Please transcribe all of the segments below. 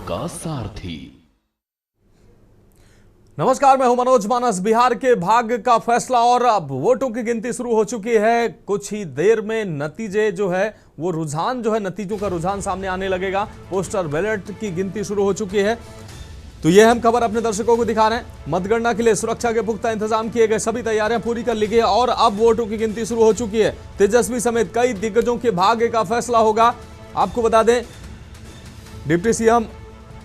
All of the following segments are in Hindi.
आपका सारथी। नमस्कार, मैं हूं मनोज मानस। बिहार के भाग्य का फैसला और अब वोटों की गिनती शुरू हो चुकी है। कुछ ही देर में नतीजे जो है वो रुझान जो है नतीजों का रुझान सामने आने लगेगा। पोस्टल बैलेट की गिनती शुरू हो चुकी है। तो यह हम खबर अपने दर्शकों को दिखा रहे हैं। मतगणना के लिए सुरक्षा के पुख्ता इंतजाम किए गए, सभी तैयारियां पूरी कर ली गई और अब वोटों की गिनती शुरू हो चुकी है। तेजस्वी समेत कई दिग्गजों के भाग्य का फैसला होगा। आपको बता दें, डिप्टी सीएम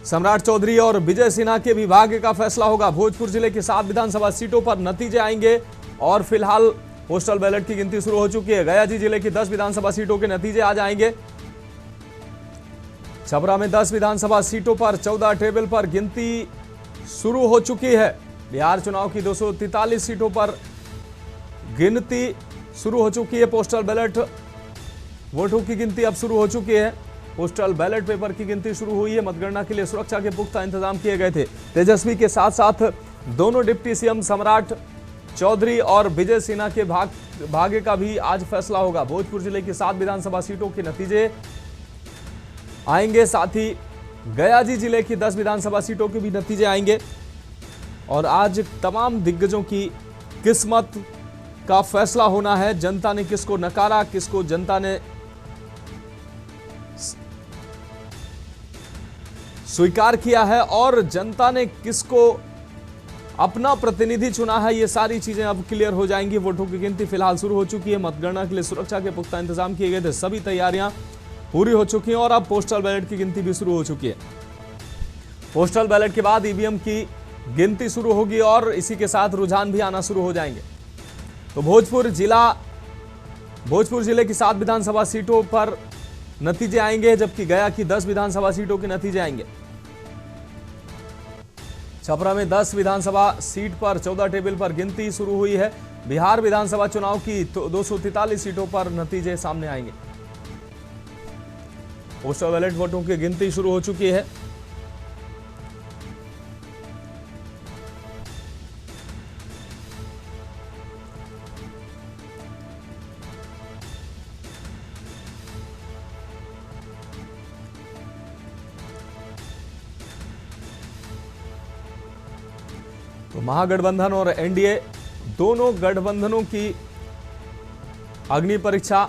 सम्राट चौधरी और विजय सिन्हा के भी भाग्य का फैसला होगा। भोजपुर जिले की 7 विधानसभा सीटों पर नतीजे आएंगे और फिलहाल पोस्टल बैलेट की गिनती शुरू हो चुकी है। गया जी जिले की 10 विधानसभा सीटों के नतीजे आज आएंगे। छपरा में 10 विधानसभा सीटों पर 14 टेबल पर गिनती शुरू हो चुकी है। बिहार चुनाव की 243 सीटों पर गिनती शुरू हो चुकी है। पोस्टल बैलेट वोटों की गिनती अब शुरू हो चुकी है। पोस्टल बैलेट पेपर की गिनती शुरू हुई है। मतगणना के लिए सुरक्षा के पुख्ता इंतजाम किए गए थे। तेजस्वी के साथ साथ दोनों डिप्टी सीएम सम्राट चौधरी और विजय सिन्हा के भाग्य का भी आज फैसला होगा। भोजपुर जिले की 7 विधानसभा सीटों के नतीजे आएंगे, साथ ही गया जी जिले की 10 विधानसभा सीटों के भी नतीजे आएंगे और आज तमाम दिग्गजों की किस्मत का फैसला होना है। जनता ने किसको नकारा, किसको जनता ने स्वीकार किया है और जनता ने किसको अपना प्रतिनिधि चुना है, ये सारी चीजें अब क्लियर हो जाएंगी। वोटों की गिनती फिलहाल शुरू हो चुकी है। मतगणना के लिए सुरक्षा के पुख्ता इंतजाम किए गए थे, सभी तैयारियां पूरी हो चुकी हैं और अब पोस्टल बैलेट की गिनती भी शुरू हो चुकी है। पोस्टल बैलेट के बाद ईवीएम की गिनती शुरू होगी और इसी के साथ रुझान भी आना शुरू हो जाएंगे। तो भोजपुर जिले की 7 विधानसभा सीटों पर नतीजे आएंगे, जबकि गया की 10 विधानसभा सीटों के नतीजे आएंगे। छपरा में 10 विधानसभा सीट पर 14 टेबल पर गिनती शुरू हुई है। बिहार विधानसभा चुनाव की 243 सीटों पर नतीजे सामने आएंगे। पोस्टल बैलेट वोटों की गिनती शुरू हो चुकी है। तो महागठबंधन और एनडीए दोनों गठबंधनों की अग्नि परीक्षा,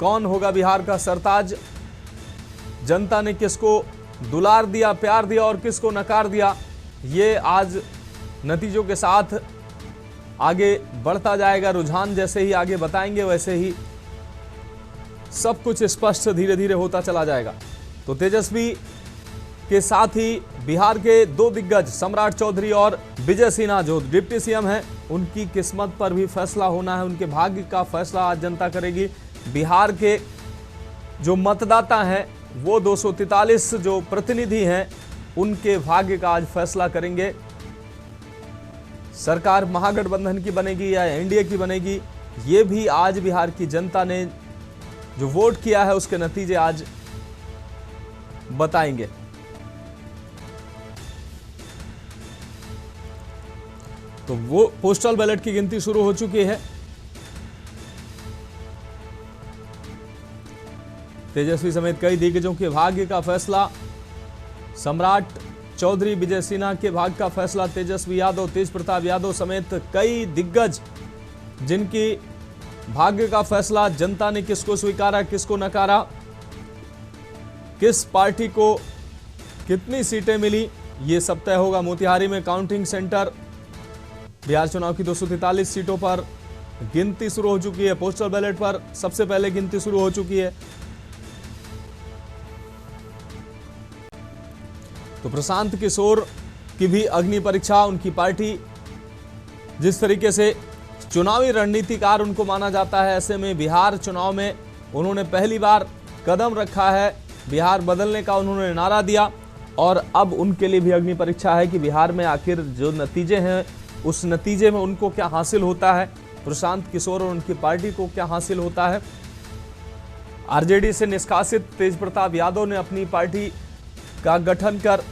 कौन होगा बिहार का सरताज, जनता ने किसको दुलार दिया, प्यार दिया और किसको नकार दिया, ये आज नतीजों के साथ आगे बढ़ता जाएगा। रुझान जैसे ही आगे बताएंगे वैसे ही सब कुछ स्पष्ट धीरे धीरे होता चला जाएगा। तो तेजस्वी के साथ ही बिहार के 2 दिग्गज सम्राट चौधरी और विजय सिन्हा जो डिप्टी सीएम हैं, उनकी किस्मत पर भी फैसला होना है। उनके भाग्य का फैसला आज जनता करेगी। बिहार के जो मतदाता हैं वो 243 जो प्रतिनिधि हैं, उनके भाग्य का आज फैसला करेंगे। सरकार महागठबंधन की बनेगी या एनडीए की बनेगी, ये भी आज बिहार की जनता ने जो वोट किया है उसके नतीजे आज बताएंगे। तो वो पोस्टल बैलेट की गिनती शुरू हो चुकी है। तेजस्वी समेत कई दिग्गजों के भाग्य का फैसला, सम्राट चौधरी विजय सिन्हा के भाग्य का फैसला, तेजस्वी यादव, तेज प्रताप यादव समेत कई दिग्गज जिनकी भाग्य का फैसला, जनता ने किसको स्वीकारा, किसको नकारा, किस पार्टी को कितनी सीटें मिली, ये सब तय होगा। मोतिहारी में काउंटिंग सेंटर, बिहार चुनाव की 243 सीटों पर गिनती शुरू हो चुकी है। पोस्टल बैलेट पर सबसे पहले गिनती शुरू हो चुकी है। तो प्रशांत किशोर की भी अग्नि परीक्षा, उनकी पार्टी जिस तरीके से चुनावी रणनीतिकार उनको माना जाता है, ऐसे में बिहार चुनाव में उन्होंने पहली बार कदम रखा है। बिहार बदलने का उन्होंने नारा दिया और अब उनके लिए भी अग्नि परीक्षा है कि बिहार में आखिर जो नतीजे हैं उस नतीजे में उनको क्या हासिल होता है, प्रशांत किशोर और उनकी पार्टी को क्या हासिल होता है। आरजेडी से निष्कासित तेज प्रताप यादव ने अपनी पार्टी का गठन कर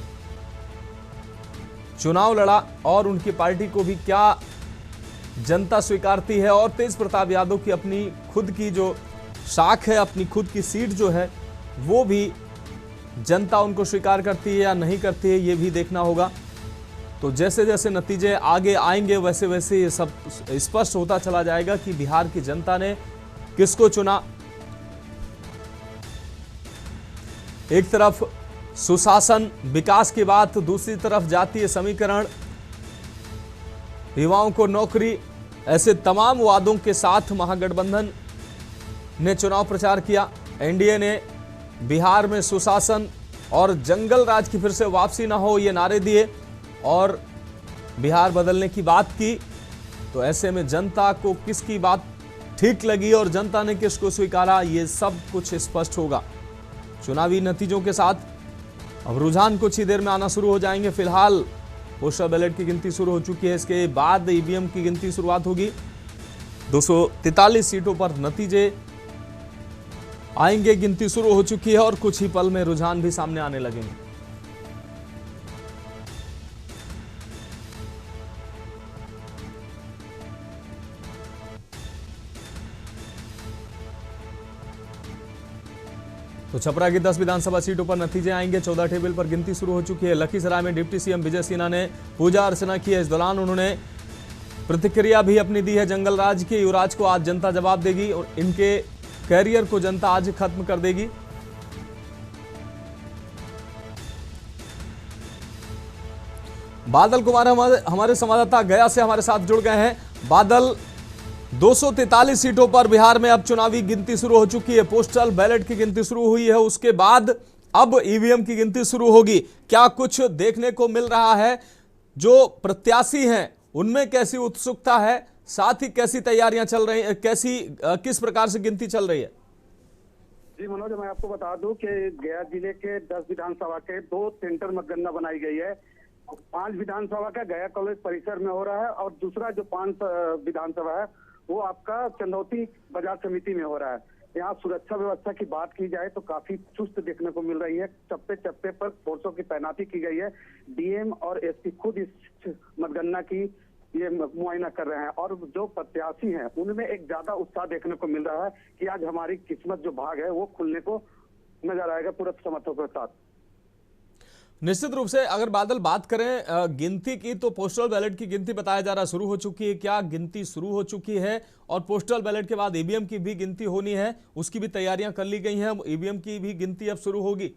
चुनाव लड़ा और उनकी पार्टी को भी क्या जनता स्वीकारती है और तेज प्रताप यादव की अपनी खुद की जो शाख है, अपनी खुद की सीट जो है वो भी जनता उनको स्वीकार करती है या नहीं करती है, ये भी देखना होगा। तो जैसे जैसे नतीजे आगे आएंगे वैसे वैसे ये सब स्पष्ट होता चला जाएगा कि बिहार की जनता ने किसको चुना। एक तरफ सुशासन, विकास की बात, दूसरी तरफ जातीय समीकरण, युवाओं को नौकरी, ऐसे तमाम वादों के साथ महागठबंधन ने चुनाव प्रचार किया। एनडीए ने बिहार में सुशासन और जंगल राज की फिर से वापसी ना हो ये नारे दिए और बिहार बदलने की बात की। तो ऐसे में जनता को किसकी बात ठीक लगी और जनता ने किसको स्वीकारा, ये सब कुछ स्पष्ट होगा चुनावी नतीजों के साथ। अब रुझान कुछ ही देर में आना शुरू हो जाएंगे। फिलहाल पोस्टल बैलेट की गिनती शुरू हो चुकी है, इसके बाद ईवीएम की गिनती शुरुआत होगी। 243 सीटों पर नतीजे आएंगे, गिनती शुरू हो चुकी है और कुछ ही पल में रुझान भी सामने आने लगेंगे। तो छपरा की 10 विधानसभा सीटों पर नतीजे आएंगे। 14 टेबल पर गिनती शुरू हो चुकी है। लखीसराय में डिप्टी सीएम विजय सिन्हा ने पूजा अर्चना की है। इस दौरान उन्होंने प्रतिक्रिया भी अपनी दी है जंगल राज की। युवराज को आज जनता जवाब देगी और इनके कैरियर को जनता आज खत्म कर देगी। बादल कुमार हमारे संवाददाता गया से हमारे साथ जुड़ गए हैं। बादल, 243 सीटों पर बिहार में अब चुनावी गिनती शुरू हो चुकी है। पोस्टल बैलेट की गिनती शुरू हुई है, उसके बाद अब ईवीएम की गिनती शुरू होगी। क्या कुछ देखने को मिल रहा है? जो प्रत्याशी हैं उनमें कैसी उत्सुकता है, साथ ही कैसी तैयारियां चल रही है, किस प्रकार से गिनती चल रही है? जी मनोज, मैं आपको बता दूं कि गया जिले के 10 विधानसभा के 2 सेंटर मतगणना बनाई गई है। 5 विधानसभा का गया कॉलेज परिसर में हो रहा है और दूसरा जो 5 विधानसभा है वो आपका चंदौती बाजार समिति में हो रहा है। यहाँ सुरक्षा व्यवस्था की बात की जाए तो काफी चुस्त देखने को मिल रही है। चप्पे चप्पे पर फोर्सों की तैनाती की गई है। डीएम और एसपी खुद इस मतगणना की ये मुआयना कर रहे हैं और जो प्रत्याशी हैं उनमें एक ज्यादा उत्साह देखने को मिल रहा है कि आज हमारी किस्मत जो भाग है वो खुलने को नजर आएगा पूरे समर्थकों के साथ। निश्चित रूप से अगर बादल बात करें गिनती की, तो पोस्टल बैलेट की गिनती बताया जा रहा शुरू हो चुकी है। क्या गिनती शुरू हो चुकी है और पोस्टल बैलेट के बाद ईवीएम की भी गिनती होनी है, उसकी भी तैयारियां कर ली गई हैं? ईवीएम की भी गिनती अब शुरू होगी।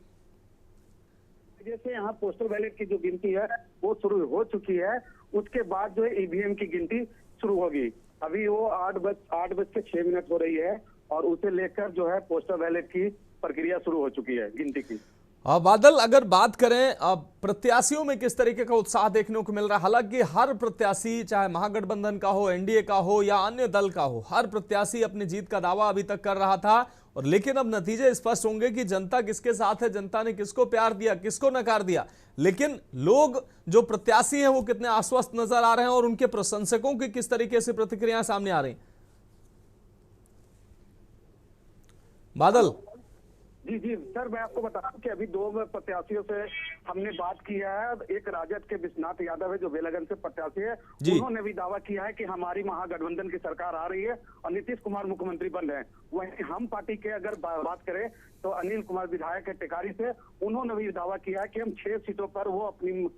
जैसे यहाँ पोस्टल बैलेट की जो गिनती है वो शुरू हो चुकी है, उसके बाद जो है ईवीएम की गिनती शुरू होगी। अभी वो 8:06 हो रही है और उसे लेकर जो है पोस्टल बैलेट की प्रक्रिया शुरू हो चुकी है गिनती की। बादल, अगर बात करें प्रत्याशियों में किस तरीके का उत्साह देखने को मिल रहा है? हालांकि हर प्रत्याशी, चाहे महागठबंधन का हो, एनडीए का हो या अन्य दल का हो, हर प्रत्याशी अपनी जीत का दावा अभी तक कर रहा था और लेकिन अब नतीजे स्पष्ट होंगे कि जनता किसके साथ है, जनता ने किसको प्यार दिया, किसको नकार दिया। लेकिन लोग जो प्रत्याशी हैं वो कितने आश्वस्त नजर आ रहे हैं और उनके प्रशंसकों की किस तरीके से प्रतिक्रियाएं सामने आ रही? बादल जी जी सर, मैं आपको बता दूं कि अभी 2 प्रत्याशियों से हमने बात की है। एक राजद के विश्वनाथ यादव है जो बेलगन से प्रत्याशी है, उन्होंने भी दावा किया है कि हमारी महागठबंधन की सरकार आ रही है और नीतीश कुमार मुख्यमंत्री बन रहे हैं। वहीं हम पार्टी के अगर बात करें तो अनिल कुमार विधायक है टेकारी से, उन्होंने भी दावा किया है कि हम 6 सीटों पर वो अपनी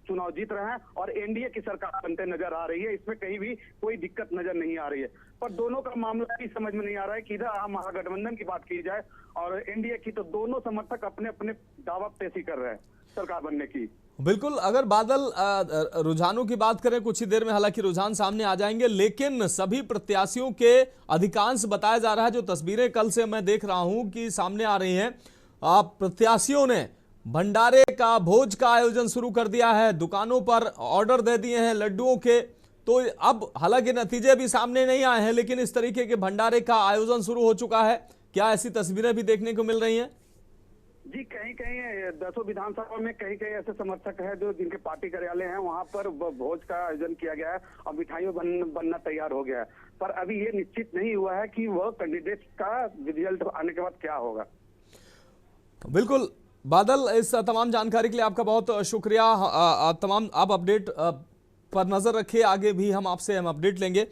चुनाव जीत रहे हैं और एनडीए की सरकार बनते नजर आ रही है। इसमें कहीं भी कोई दिक्कत नजर नहीं आ रही है। पर दोनों का मामला भी समझ में नहीं आ रहा है कि इधर महागठबंधन की बात की जाए और एनडीए की, तो दोनों समर्थक अपने अपने दावा पेशी कर रहे हैं सरकार बनने की। बिल्कुल। अगर बादल रुझानों की बात करें, कुछ ही देर में हालांकि रुझान सामने आ जाएंगे, लेकिन सभी प्रत्याशियों के अधिकांश बताया जा रहा है, जो तस्वीरें कल से मैं देख रहा हूं कि सामने आ रही हैं, प्रत्याशियों ने भंडारे का, भोज का आयोजन शुरू कर दिया है। दुकानों पर ऑर्डर दे दिए हैं लड्डुओं के। तो अब हालांकि नतीजे भी सामने नहीं आए हैं, लेकिन इस तरीके के भंडारे का आयोजन शुरू हो चुका है। क्या ऐसी तस्वीरें भी देखने को मिल रही हैं? जी, कहीं कहीं 10 विधानसभा में कहीं कहीं ऐसे समर्थक हैं जो जिनके पार्टी कार्यालय हैं, वहां पर भोज का आयोजन किया गया है और मिठाइयों बनना तैयार हो गया है। पर अभी ये निश्चित नहीं हुआ है कि वह कैंडिडेट का रिजल्ट आने के बाद क्या होगा। बिल्कुल बादल, इस तमाम जानकारी के लिए आपका बहुत शुक्रिया। तमाम आप अपडेट पर नजर रखिए, आगे भी हम अपडेट लेंगे।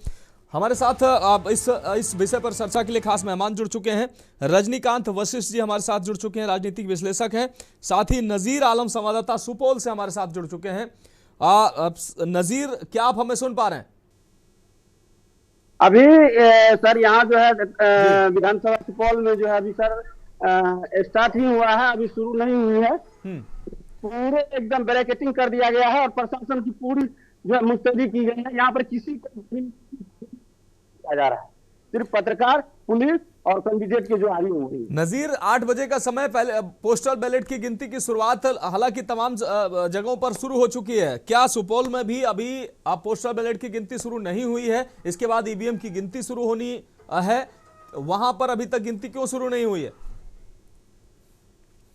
हमारे साथ आप इस विषय पर चर्चा के लिए खास मेहमान जुड़ चुके हैं। रजनीकांत वशिष्ठ जी हमारे साथ जुड़ चुके हैं, राजनीतिक विश्लेषक हैं। साथ ही नजीर आलम संवाददाता सुपौल से हमारे साथ जुड़ चुके हैं। नजीर, क्या आप हमें सुन पा रहे हैं? अभी सर यहाँ जो है विधानसभा सुपौल में जो है अभी सर स्टार्ट ही हुआ है, अभी शुरू नहीं हुई है। पूरे एकदम बैरिकेडिंग कर दिया गया है और प्रशासन की पूरी जो है मुस्तैदी की गई है। यहाँ पर किसी को किया जा रहा है, सिर्फ पत्रकार, पुलिस और कैंडिडेट के जो आगे हुए। नजीर, 8 बजे का समय, पहले पोस्टल बैलेट की गिनती की शुरुआत हालांकि तमाम जगहों पर शुरू हो चुकी है। क्या सुपौल में भी अभी पोस्टल बैलेट की गिनती शुरू नहीं हुई है? इसके बाद ईवीएम की गिनती शुरू होनी है, वहां पर अभी तक गिनती क्यों शुरू नहीं हुई है?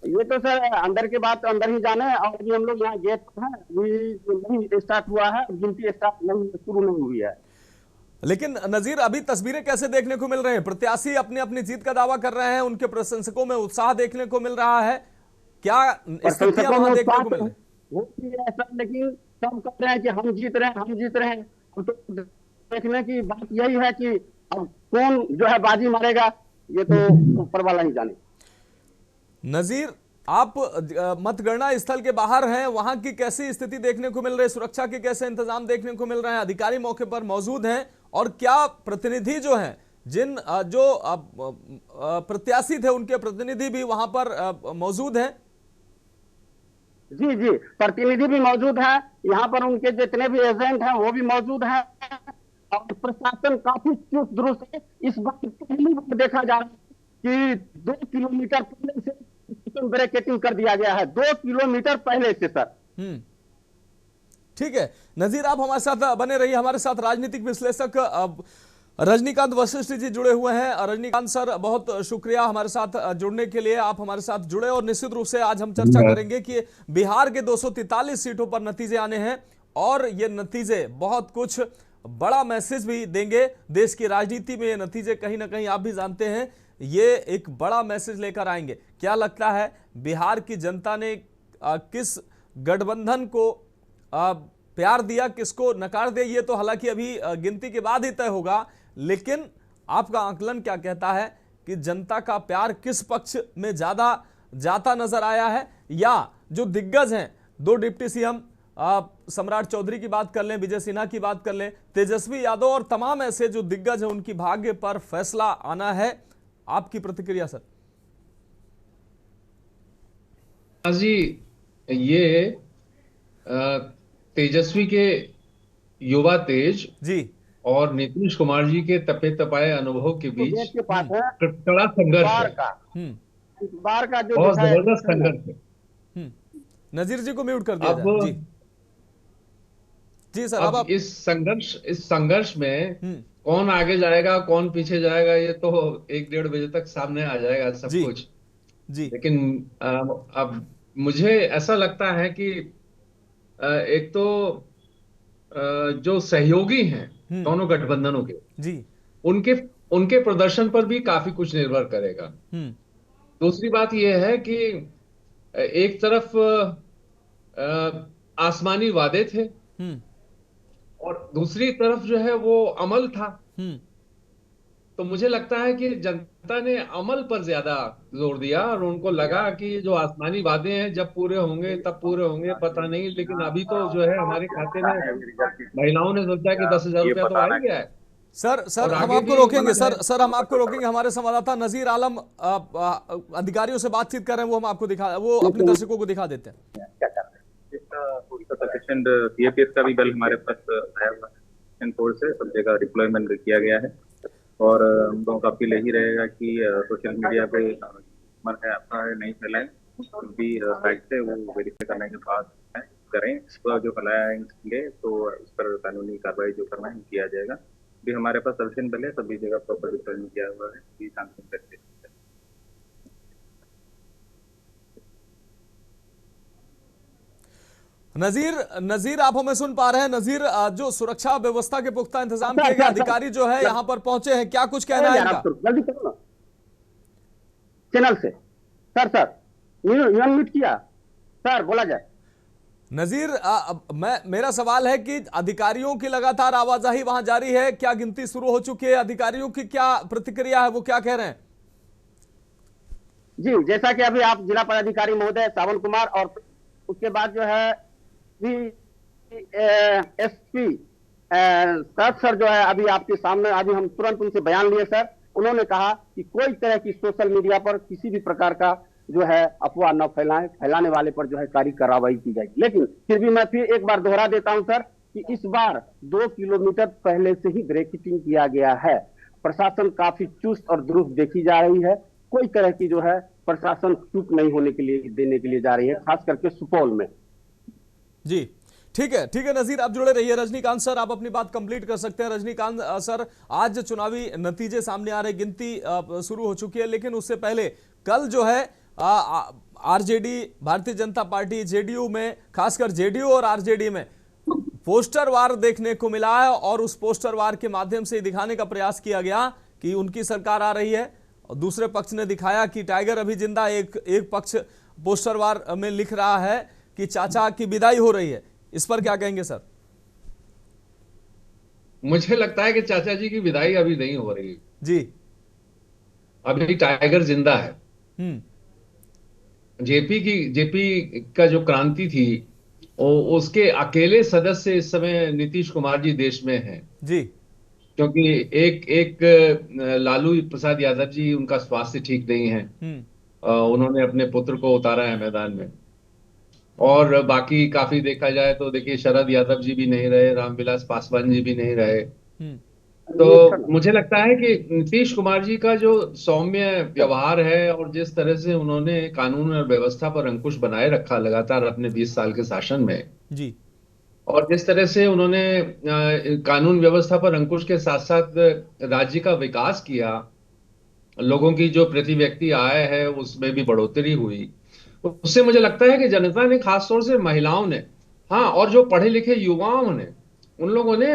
ये तो सर अंदर के बात अंदर ही जाने, और अभी हम लोग यहाँ गेट पर हैं, अभी नहीं स्टार्ट हुआ है, गिनती स्टार्ट नहीं शुरू नहीं हुई है। लेकिन नजीर, अभी तस्वीरें कैसे देखने को मिल रही हैं? प्रत्याशी अपनी अपनी जीत का दावा कर रहे हैं, उनके प्रशंसकों में उत्साह देखने को मिल रहा है, क्या स्थितियां वहां देखने को मिल रही है? लेकिन सब कह रहे हैं कि हम जीत रहे हैं, हम जीत रहे हैं। तो देखने की बात यही है कि अब कौन जो है बाजी मारेगा, ये तो ऊपर वाला ही जाने। नजीर, आप मतगणना स्थल के बाहर हैं, वहां की कैसी स्थिति देखने को मिल रही है? सुरक्षा के कैसे इंतजाम देखने को मिल रहे हैं? अधिकारी मौके पर मौजूद हैं? और क्या प्रतिनिधि जो हैं, जिन जो प्रत्याशी थे, उनके प्रतिनिधि भी वहां पर मौजूद हैं? जी जी, प्रतिनिधि भी मौजूद है यहाँ पर, उनके जितने भी एजेंट हैं वो भी मौजूद हैं और प्रशासन काफी चुस्त दुरुस्त है। इस बात पहली बार देखा जा रहा है कि 2 किलोमीटर पहले से बैरिकेडिंग कर दिया गया है, 2 किलोमीटर पहले से सर। ठीक है नजीर, आप हमारे साथ बने रहिए। हमारे साथ राजनीतिक विश्लेषक रजनीकांत वशिष्ठ जी जुड़े हुए हैं। रजनीकांत सर, बहुत शुक्रिया हमारे साथ जुड़ने के लिए, आप हमारे साथ जुड़े। और निश्चित रूप से आज हम चर्चा करेंगे कि बिहार के 243 सीटों पर नतीजे आने हैं और ये नतीजे बहुत कुछ बड़ा मैसेज भी देंगे। देश की राजनीति में ये नतीजे कहीं ना कहीं आप भी जानते हैं, ये एक बड़ा मैसेज लेकर आएंगे। क्या लगता है बिहार की जनता ने किस गठबंधन को प्यार दिया, किसको नकार दिया, ये तो हालांकि अभी गिनती के बाद ही तय होगा। लेकिन आपका आकलन क्या कहता है कि जनता का प्यार किस पक्ष में ज्यादा जाता नजर आया है? या जो दिग्गज हैं, 2 डिप्टी सीएम, सम्राट चौधरी की बात कर लें, विजय सिन्हा की बात कर लें, तेजस्वी यादव और तमाम ऐसे जो दिग्गज हैं, उनकी भाग्य पर फैसला आना है। आपकी प्रतिक्रिया सर? जी, ये तेजस्वी के युवा तेज जी और नीतीश कुमार जी के तपे तपाए अनुभव के बीच कड़ा संघर्ष है, बार का जो बहुत जबरदस्त संघर्ष है। नजीर जी को म्यूट कर दिया जाए। जी सर, अब इस संघर्ष में कौन आगे जाएगा, कौन पीछे जाएगा, ये तो 1-1.5 बजे तक सामने आ जाएगा सब कुछ जी। लेकिन अब मुझे ऐसा लगता है कि एक तो जो सहयोगी हैं दोनों गठबंधनों के जी, उनके प्रदर्शन पर भी काफी कुछ निर्भर करेगा। दूसरी बात यह है कि एक तरफ आसमानी वादे थे और दूसरी तरफ जो है वो अमल था। तो मुझे लगता है कि जनता ने अमल पर ज्यादा जोर दिया और उनको लगा कि जो आसमानी वादे हैं जब पूरे होंगे तब पूरे होंगे, पता नहीं। लेकिन अभी तो जो है हमारे खाते में महिलाओं ने सोचा कि 10,000 रुपया तो आ ही गया है। सर हम आपको रोकेंगे, सर हम आपको रोकेंगे। हमारे संवाददाता नजीर आलम अधिकारियों से बातचीत कर रहे हैं, वो अपने दर्शकों को दिखा देते हैं। सीएपीएफ का भी बल हमारे पास आया हुआ है, फोर्स से सब जगह डिप्लॉयमेंट किया गया है और हम लोगों का अपील यही रहेगा कि सोशल मीडिया पे मन है अपना नहीं फैलाएं, भी साइट से वो वेरीफाई करने के बाद करें। इसको जो फैलाएंगे तो उस पर कानूनी कार्रवाई जो करना है किया जाएगा। भी हमारे पास सफिशिएंट बल है, सभी जगह प्रॉपर डिप्लॉयमेंट किया हुआ है, भी शांति करके। नजीर आप हमें सुन पा रहे हैं? नजीर, जो सुरक्षा व्यवस्था के पुख्ता इंतजाम किए गए, अधिकारी जो है यहाँ पर पहुंचे हैं, क्या कुछ कहना है इनका? जल्दी करो ना चैनल से। सर म्यूट किया सर, बोला जाए। नजीर, मेरा सवाल है कि अधिकारियों की लगातार आवाजाही वहां जारी है, क्या गिनती शुरू हो चुकी है? अधिकारियों की क्या प्रतिक्रिया है, वो क्या कह रहे हैं? जी, जैसा कि अभी आप जिला पदाधिकारी महोदय सावन कुमार और उसके बाद जो है एसपी सर जो है अभी आपके सामने, अभी हम तुरंत उनसे बयान लिए सर। उन्होंने कहा कि कोई तरह की सोशल मीडिया पर किसी भी प्रकार का जो है अफवाह न फैलाएं, फैलाने वाले पर जो है कड़ी कार्रवाई की जाएगी। लेकिन फिर भी मैं फिर एक बार दोहरा देता हूं सर कि इस बार 2 किलोमीटर पहले से ही ब्रेकेटिंग किया गया है। प्रशासन काफी चुस्त और दुरुस्त देखी जा रही है। कोई तरह की जो है प्रशासन चूक नहीं होने के लिए देने के लिए जा रही है, खास करके सुपौल में। जी ठीक है नजीर, आप जुड़े रहिए। रजनीकांत सर, आप अपनी बात कंप्लीट कर सकते हैं। रजनीकांत सर, आज चुनावी नतीजे सामने आ रहे, गिनती शुरू हो चुकी है, लेकिन उससे पहले कल जो है RJD, Bharatiya Janata party, JDU में, खासकर जेडीयू और आरजेडी में पोस्टर वार देखने को मिला है और उस पोस्टर वार के माध्यम से दिखाने का प्रयास किया गया कि उनकी सरकार आ रही है, और दूसरे पक्ष ने दिखाया कि टाइगर अभी जिंदा। एक पक्ष पोस्टर वार में लिख रहा है कि चाचा की विदाई हो रही है। इस पर क्या कहेंगे सर? मुझे लगता है कि चाचा जी की विदाई अभी नहीं हो रही जी, अभी टाइगर जिंदा है। जेपी का जो क्रांति थी, उसके अकेले सदस्य इस समय नीतीश कुमार जी देश में हैं जी, क्योंकि एक लालू प्रसाद यादव जी, उनका स्वास्थ्य ठीक नहीं है। उन्होंने अपने पुत्र को उतारा है मैदान में, और बाकी काफी देखा जाए तो देखिए शरद यादव जी भी नहीं रहे, रामविलास पासवान जी भी नहीं रहे। तो मुझे लगता है कि नीतीश कुमार जी का जो सौम्य व्यवहार है और जिस तरह से उन्होंने कानून और व्यवस्था पर अंकुश बनाए रखा लगातार अपने 20 साल के शासन में जी, और जिस तरह से उन्होंने कानून व्यवस्था पर अंकुश के साथ साथ राज्य का विकास किया, लोगों की जो प्रति व्यक्ति आय है उसमें भी बढ़ोतरी हुई, उससे मुझे लगता है कि जनता ने, खासतौर से महिलाओं ने, हाँ, और जो पढ़े लिखे युवाओं ने, उन लोगों ने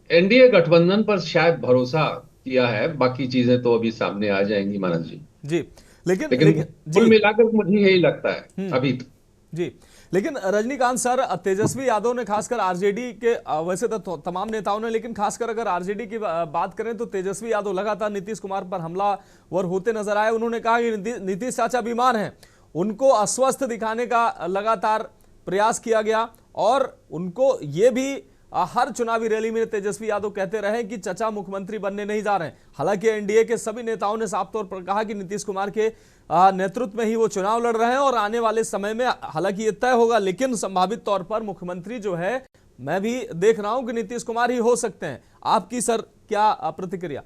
एनडीए गठबंधन पर शायद भरोसा किया है। बाकी चीजें तो अभी सामने आ जाएंगी मानस जी। जी, लेकिन कुल मिलाकर मुझे यही लगता है अभी तो। जी, लेकिन रजनीकांत सर, तेजस्वी यादव ने, खासकर आरजेडी के, वैसे तो तमाम नेताओं ने, लेकिन खासकर अगर आरजेडी की बात करें तो तेजस्वी यादव लगातार नीतीश कुमार पर हमलावर होते नजर आए। उन्होंने कहा कि नीतीश चाचा बीमार हैं, उनको अस्वस्थ दिखाने का लगातार प्रयास किया गया, और उनको ये भी हर चुनावी रैली में तेजस्वी यादव कहते रहे कि चचा मुख्यमंत्री बनने नहीं जा रहे हैं। हालांकि एनडीए के सभी नेताओं ने साफ तौर पर कहा कि नीतीश कुमार के नेतृत्व में ही वो चुनाव लड़ रहे हैं, और आने वाले समय में हालांकि ये तय होगा, लेकिन संभावित तौर पर मुख्यमंत्री जो है, मैं भी देख रहा हूं कि नीतीश कुमार ही हो सकते हैं। आपकी सर क्या प्रतिक्रिया?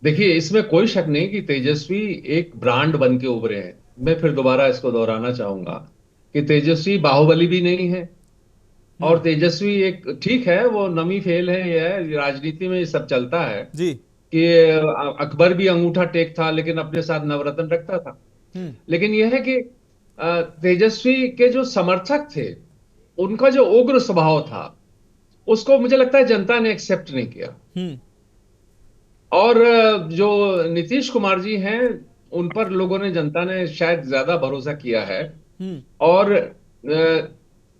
देखिए, इसमें कोई शक नहीं कि तेजस्वी एक ब्रांड बन के उभरे हैं। मैं फिर दोबारा इसको दोहराना चाहूंगा कि तेजस्वी बाहुबली भी नहीं है, और तेजस्वी एक, ठीक है, वो नमी फेल है, ये है, राजनीति में ये सब चलता है जी, कि अकबर भी अंगूठा टेक था लेकिन अपने साथ नवरत्न रखता था। लेकिन यह है कि तेजस्वी के जो समर्थक थे, उनका जो उग्र स्वभाव था, उसको मुझे लगता है जनता ने एक्सेप्ट नहीं किया। और जो नीतीश कुमार जी हैं, उन पर लोगों ने, जनता ने शायद ज्यादा भरोसा किया है। और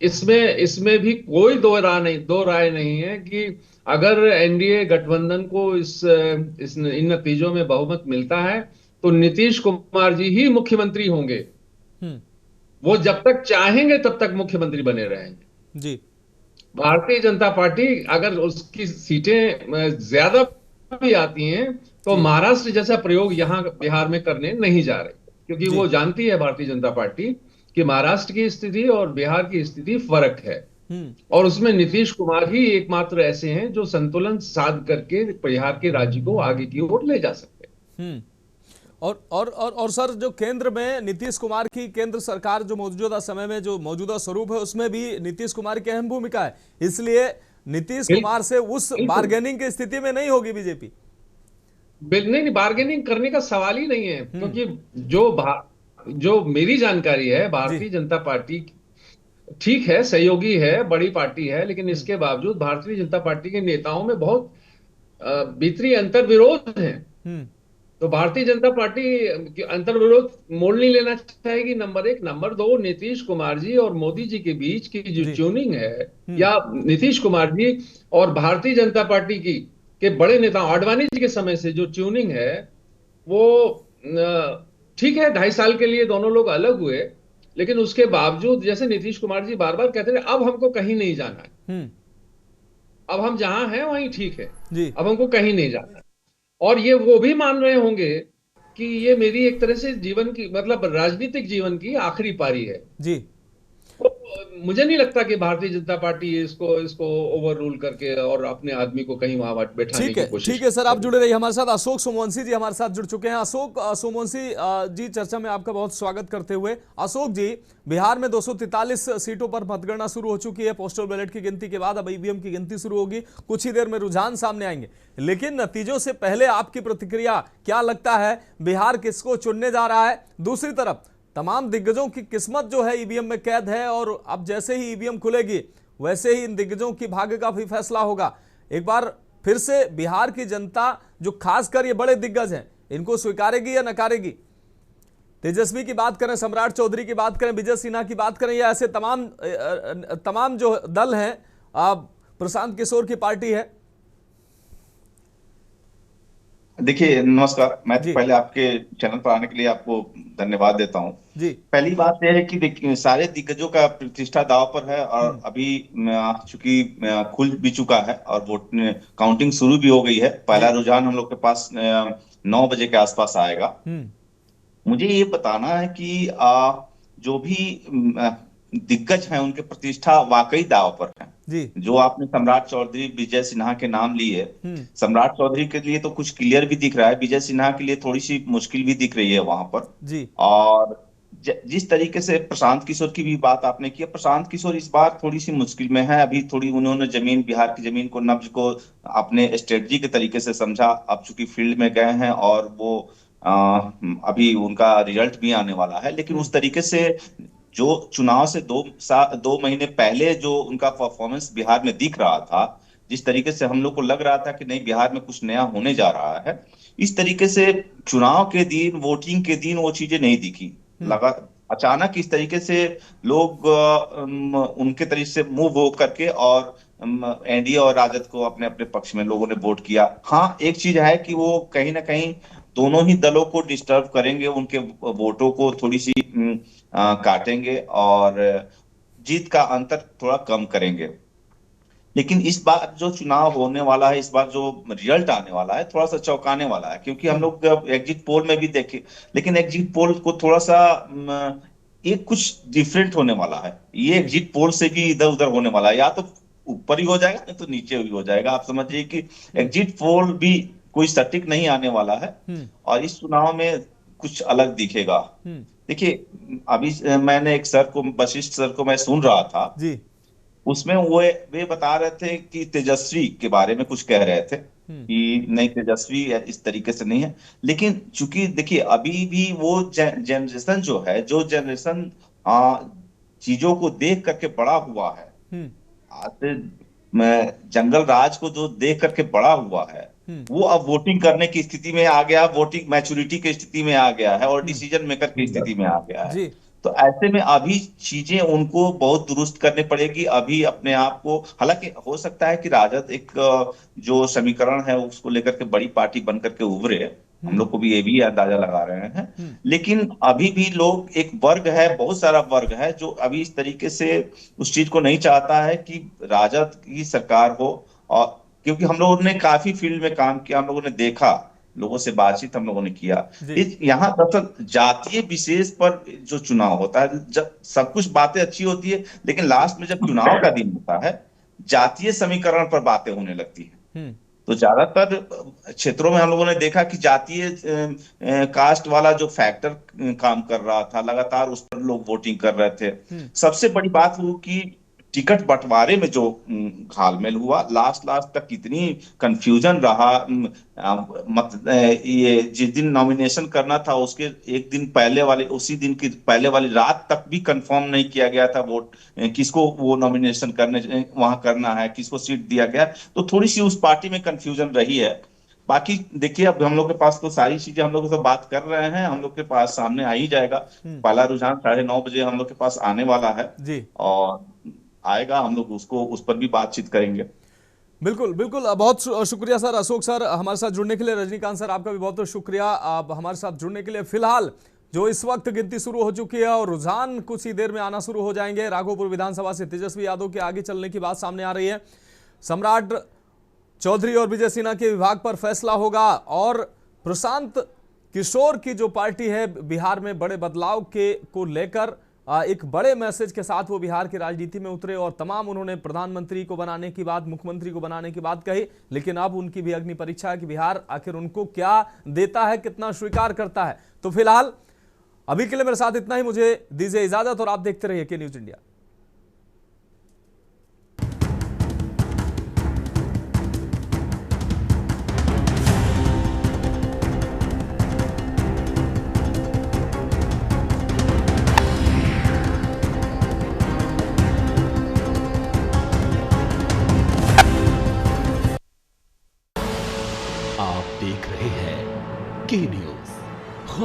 इसमें भी कोई दो राय नहीं है कि अगर एनडीए गठबंधन को इन नतीजों में बहुमत मिलता है तो नीतीश कुमार जी ही मुख्यमंत्री होंगे। वो जब तक चाहेंगे तब तक मुख्यमंत्री बने रहेंगे जी। भारतीय जनता पार्टी अगर उसकी सीटें ज्यादा भी आती हैं तो महाराष्ट्र जैसा प्रयोग यहां बिहार में करने नहीं जा रहे, क्योंकि वो जानती है भारतीय जनता पार्टी कि महाराष्ट्र की स्थिति और बिहार की स्थिति फर्क है, और उसमें नीतीश कुमार ही एकमात्र ऐसे हैं जो संतुलन साध करके बिहार के राज्य को आगे की ओर ले जा सकते हैं। और सर, जो केंद्र में नीतीश कुमार की केंद्र सरकार जो मौजूदा समय में जो मौजूदा स्वरूप है, उसमें भी नीतीश कुमार की अहम भूमिका है, इसलिए नीतीश कुमार से उस बार्गेनिंग की स्थिति में नहीं होगी बीजेपी। नहीं, बार्गेनिंग करने का सवाल ही नहीं है, क्योंकि जो मेरी जानकारी है, भारतीय जनता पार्टी ठीक है, सहयोगी है, बड़ी पार्टी है, लेकिन इसके बावजूद भारतीय जनता पार्टी के नेताओं में बहुत भीतरी अंतर विरोध है। तो भारतीय जनता पार्टी अंतर्विरोध मोड़ नहीं लेना चाहेगी, नंबर एक। नंबर दो, नीतीश कुमार जी और मोदी जी के बीच की जो ट्यूनिंग है, या नीतीश कुमार जी और भारतीय जनता पार्टी की के बड़े नेता आडवाणी जी के समय से जो ट्यूनिंग है, वो ठीक है, 2.5 साल के लिए दोनों लोग अलग हुए, लेकिन उसके बावजूद जैसे नीतीश कुमार जी बार बार कहते थे अब हमको कहीं नहीं जाना है, अब हम जहां हैं वहीं ठीक है, अब हमको कहीं नहीं जाना है। और ये वो भी मान रहे होंगे कि ये मेरी एक तरह से जीवन की, मतलब राजनीतिक जीवन की आखिरी पारी है जी। तो मुझे नहीं लगता कि भारतीय जनता पार्टी इसको ओवर रूल करके और अपने आदमी को कहीं वहां बैठाने की कोशिश। ठीक है सर, आप जुड़े रहिए हमारे साथ। अशोक सोमवंशी जी हमारे साथ जुड़ चुके हैं। अशोक सोमवंशी जी, चर्चा में आपका बहुत स्वागत करते हुए। अशोक जी, बिहार में 243 सीटों पर मतगणना शुरू हो चुकी है। पोस्टल बैलेट की गिनती के बाद अब ईवीएम की गिनती शुरू होगी। कुछ ही देर में रुझान सामने आएंगे, लेकिन नतीजों से पहले आपकी प्रतिक्रिया क्या लगता है, बिहार किसको चुनने जा रहा है? दूसरी तरफ तमाम दिग्गजों की किस्मत जो है ईवीएम में कैद है, और अब जैसे ही ईवीएम खुलेगी वैसे ही इन दिग्गजों की भाग्य का भी फैसला होगा। एक बार फिर से बिहार की जनता, जो खासकर ये बड़े दिग्गज हैं, इनको स्वीकारेगी या नकारेगी? तेजस्वी की बात करें, सम्राट चौधरी की बात करें, विजय सिन्हा की बात करें, या ऐसे तमाम जो दल हैं, प्रशांत किशोर की पार्टी है। देखिए, नमस्कार। मैं तो पहले आपके चैनल पर आने के लिए आपको धन्यवाद देता हूं जी। पहली बात यह है कि देखिए, सारे दिग्गजों का प्रतिष्ठा दांव पर है, और अभी चूंकि खुल भी चुका है और वोट काउंटिंग शुरू भी हो गई है। पहला रुझान हम लोग के पास 9 बजे के आसपास आएगा। मुझे ये बताना है कि जो भी दिग्गज हैं उनके प्रतिष्ठा वाकई दांव पर है जी। जो आपने सम्राट चौधरी, विजय सिन्हा के नाम लिए, सम्राट चौधरी के लिए तो कुछ क्लियर भी दिख रहा है, विजय सिन्हा के लिए थोड़ी सी मुश्किल भी दिख रही है वहां पर जी। और जिस तरीके से प्रशांत किशोर की भी बात आपने की, प्रशांत किशोर इस बार थोड़ी सी मुश्किल में है। अभी थोड़ी उन्होंने बिहार की जमीन को, नब्ज को अपने स्ट्रेटजी के तरीके से समझा। अब चूंकि फील्ड में गए हैं और वो अभी उनका रिजल्ट भी आने वाला है, लेकिन उस तरीके से जो चुनाव से 2 महीने पहले जो उनका परफॉर्मेंस बिहार में दिख रहा था, जिस तरीके से हम लोग को लग रहा था कि नहीं बिहार में कुछ नया होने जा रहा है, इस तरीके से चुनाव के दिन, वोटिंग के दिन वो चीजें नहीं दिखी। लगा अचानक इस तरीके से लोग उनके तरीके से मूव हो करके और एनडीए और राजद को अपने अपने पक्ष में लोगों ने वोट किया। हाँ, एक चीज है कि वो कहीं ना कहीं दोनों ही दलों को डिस्टर्ब करेंगे, उनके वोटों को थोड़ी सी काटेंगे और जीत का अंतर थोड़ा कम करेंगे। लेकिन इस बार जो चुनाव होने वाला है, इस बार जो रिजल्ट आने वाला है, थोड़ा सा चौंकाने वाला है, क्योंकि हम लोग एग्जिट पोल में भी देखे, लेकिन एग्जिट पोल को थोड़ा सा एक कुछ डिफरेंट होने वाला है। ये एग्जिट पोल से भी इधर उधर होने वाला है, या तो ऊपर ही हो जाएगा नहीं तो नीचे भी हो जाएगा। आप समझिए कि एग्जिट पोल भी कोई सटीक नहीं आने वाला है, और इस चुनाव में कुछ अलग दिखेगा। देखिए, अभी मैंने एक सर को, वशिष्ठ सर को मैं सुन रहा था जी। उसमें वे बता रहे थे कि तेजस्वी के बारे में कुछ कह रहे थे कि नहीं, तेजस्वी इस तरीके से नहीं है। लेकिन चूंकि देखिए, अभी भी वो जनरेशन जो है, जो जनरेशन चीजों को देख करके बड़ा हुआ है, जंगल राज को जो देख करके बड़ा हुआ है, वो अब वोटिंग करने की स्थिति में आ गया, वोटिंग मैच्योरिटी की स्थिति में आ गया है, और डिसीजन मेकर की स्थिति में आ गया है। तो ऐसे में अभी चीजें उनको बहुत दुरुस्त करनी पड़ेगी अभी अपने आप को। हालांकि हो सकता है कि राजद एक जो समीकरण है उसको लेकर के बड़ी पार्टी बन करके उभरे, हम लोग को भी ये भी अंदाजा लगा रहे हैं। लेकिन अभी भी लोग, एक वर्ग है, बहुत सारा वर्ग है जो अभी इस तरीके से उस चीज को नहीं चाहता है कि राजद की सरकार हो। और क्योंकि हम लोगों ने काफी फील्ड में काम किया, हम लोगों ने देखा, लोगों से बातचीत हम लोगों ने किया। यहाँ दरअसल जातीय विशेष पर जो चुनाव होता है, जब सब कुछ बातें अच्छी होती है, लेकिन लास्ट में जब चुनाव का दिन होता है, जातीय समीकरण पर बातें होने लगती है। तो ज्यादातर क्षेत्रों में हम लोगों ने देखा कि जातीय कास्ट वाला जो फैक्टर काम कर रहा था, लगातार उस पर लोग वोटिंग कर रहे थे। सबसे बड़ी बात वो कि टिकट बंटवारे में जो घालमेल हुआ, लास्ट तक कितनी कंफ्यूजन रहा। ये जिस दिन नॉमिनेशन करना था उसके एक दिन पहले वाले, उसी दिन की पहले वाली रात तक भी कंफर्म नहीं किया गया था वोट, किसको वो नॉमिनेशन करने वहां करना है, किसको सीट दिया गया। तो थोड़ी सी उस पार्टी में कंफ्यूजन रही है। बाकी देखिए, अब हम लोग के पास तो सारी चीजें हम लोग से बात कर रहे हैं, हम लोग के पास सामने आ ही जाएगा। पहला रुझान 9:30 बजे हम लोग के पास आने वाला है जी, और आएगा, हम लोग उसको उस पर भी बातचीत करेंगे। बिल्कुल बिल्कुल, बहुत शुक्रिया सर, अशोक सर हमारे साथ जुड़ने के लिए। रजनीकांत सर आपका भी बहुत बहुत शुक्रिया आप हमारे साथ जुड़ने के लिए। फिलहाल जो इस वक्त गिनती शुरू हो चुकी है और रुझान कुछ ही देर में आना शुरू हो जाएंगे। राघोपुर विधानसभा से तेजस्वी यादव के आगे चलने की बात सामने आ रही है। सम्राट चौधरी और विजय सिन्हा के विभाग पर फैसला होगा और प्रशांत किशोर की जो पार्टी है बिहार में बड़े बदलाव के को लेकर एक बड़े मैसेज के साथ वो बिहार की राजनीति में उतरे और तमाम उन्होंने प्रधानमंत्री को बनाने की बात, मुख्यमंत्री को बनाने की बात कही। लेकिन अब उनकी भी अग्नि परीक्षा है कि बिहार आखिर उनको क्या देता है, कितना स्वीकार करता है। तो फिलहाल अभी के लिए मेरे साथ इतना ही, मुझे दीजिए इजाजत और आप देखते रहिए के न्यूज इंडिया।